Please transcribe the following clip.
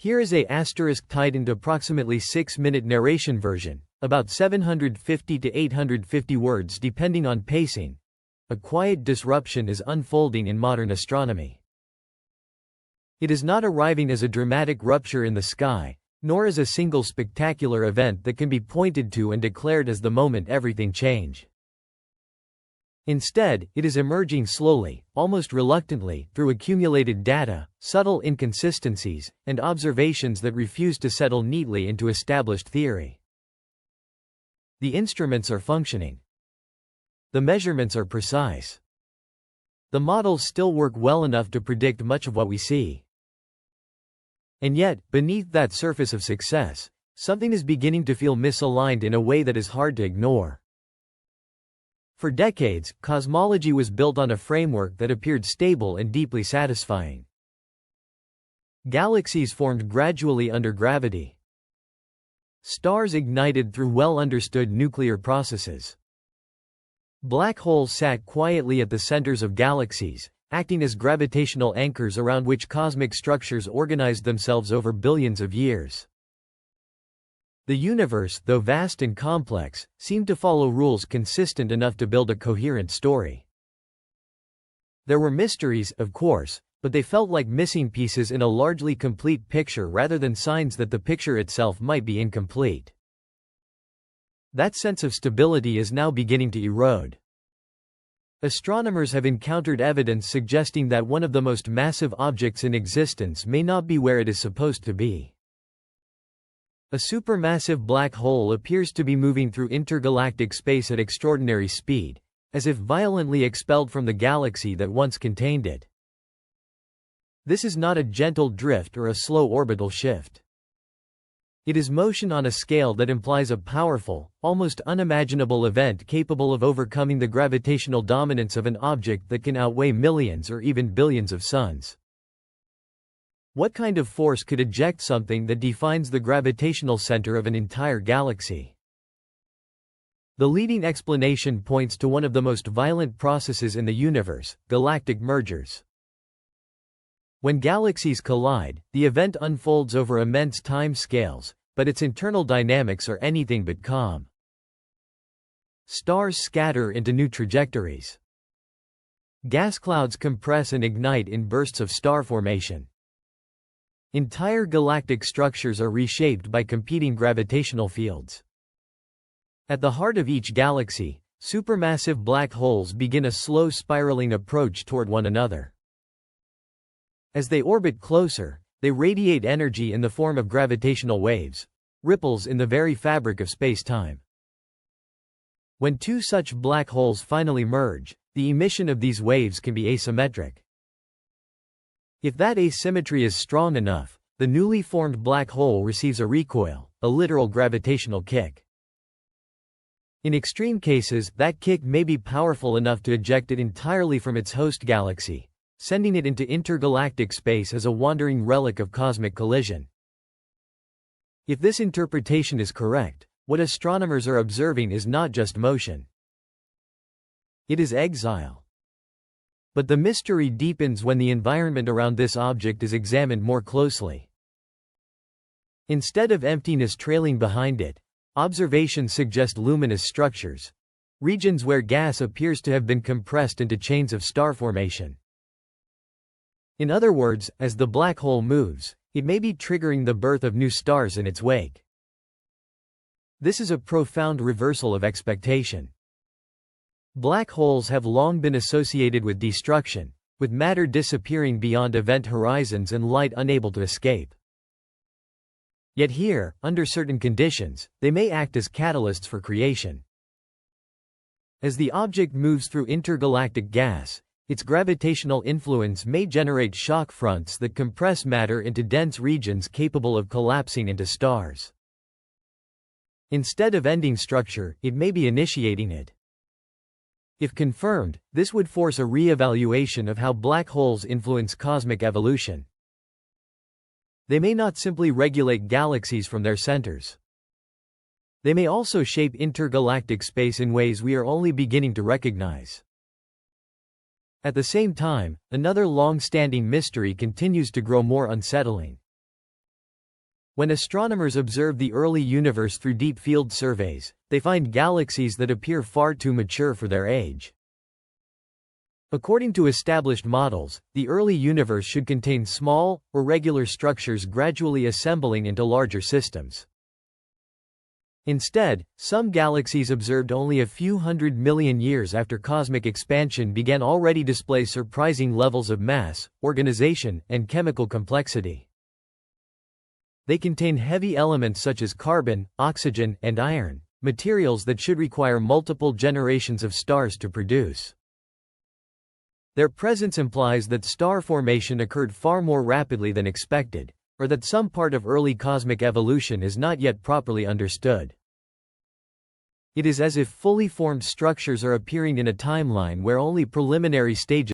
Here is a asterisk tightened approximately 6-minute narration version, about 750 to 850 words depending on pacing. A quiet disruption is unfolding in modern astronomy. It is not arriving as a dramatic rupture in the sky, nor as a single spectacular event that can be pointed to and declared as the moment everything changed. Instead, it is emerging slowly, almost reluctantly, through accumulated data, subtle inconsistencies, and observations that refuse to settle neatly into established theory. The instruments are functioning. The measurements are precise. The models still work well enough to predict much of what we see. And yet, beneath that surface of success, something is beginning to feel misaligned in a way that is hard to ignore. For decades, cosmology was built on a framework that appeared stable and deeply satisfying. Galaxies formed gradually under gravity. Stars ignited through well-understood nuclear processes. Black holes sat quietly at the centers of galaxies, acting as gravitational anchors around which cosmic structures organized themselves over billions of years. The universe, though vast and complex, seemed to follow rules consistent enough to build a coherent story. There were mysteries, of course, but they felt like missing pieces in a largely complete picture rather than signs that the picture itself might be incomplete. That sense of stability is now beginning to erode. Astronomers have encountered evidence suggesting that one of the most massive objects in existence may not be where it is supposed to be. A supermassive black hole appears to be moving through intergalactic space at extraordinary speed, as if violently expelled from the galaxy that once contained it. This is not a gentle drift or a slow orbital shift. It is motion on a scale that implies a powerful, almost unimaginable event capable of overcoming the gravitational dominance of an object that can outweigh millions or even billions of suns. What kind of force could eject something that defines the gravitational center of an entire galaxy? The leading explanation points to one of the most violent processes in the universe: galactic mergers. When galaxies collide, the event unfolds over immense time scales, but its internal dynamics are anything but calm. Stars scatter into new trajectories. Gas clouds compress and ignite in bursts of star formation. Entire galactic structures are reshaped by competing gravitational fields. At the heart of each galaxy, supermassive black holes begin a slow spiraling approach toward one another. As they orbit closer, they radiate energy in the form of gravitational waves, ripples in the very fabric of space-time. When two such black holes finally merge, the emission of these waves can be asymmetric. If that asymmetry is strong enough, the newly formed black hole receives a recoil, a literal gravitational kick. In extreme cases, that kick may be powerful enough to eject it entirely from its host galaxy, sending it into intergalactic space as a wandering relic of cosmic collision. If this interpretation is correct, what astronomers are observing is not just motion. It is exile. But the mystery deepens when the environment around this object is examined more closely. Instead of emptiness trailing behind it, observations suggest luminous structures, regions where gas appears to have been compressed into chains of star formation. In other words, as the black hole moves, it may be triggering the birth of new stars in its wake. This is a profound reversal of expectation. Black holes have long been associated with destruction, with matter disappearing beyond event horizons and light unable to escape. Yet here, under certain conditions, they may act as catalysts for creation. As the object moves through intergalactic gas, its gravitational influence may generate shock fronts that compress matter into dense regions capable of collapsing into stars. Instead of ending structure, it may be initiating it. If confirmed, this would force a re-evaluation of how black holes influence cosmic evolution. They may not simply regulate galaxies from their centers. They may also shape intergalactic space in ways we are only beginning to recognize. At the same time, another long-standing mystery continues to grow more unsettling. When astronomers observe the early universe through deep field surveys, they find galaxies that appear far too mature for their age. According to established models, the early universe should contain small, irregular structures gradually assembling into larger systems. Instead, some galaxies observed only a few 100 million years after cosmic expansion began already display surprising levels of mass, organization, and chemical complexity. They contain heavy elements such as carbon, oxygen, and iron, materials that should require multiple generations of stars to produce. Their presence implies that star formation occurred far more rapidly than expected, or that some part of early cosmic evolution is not yet properly understood. It is as if fully formed structures are appearing in a timeline where only preliminary stages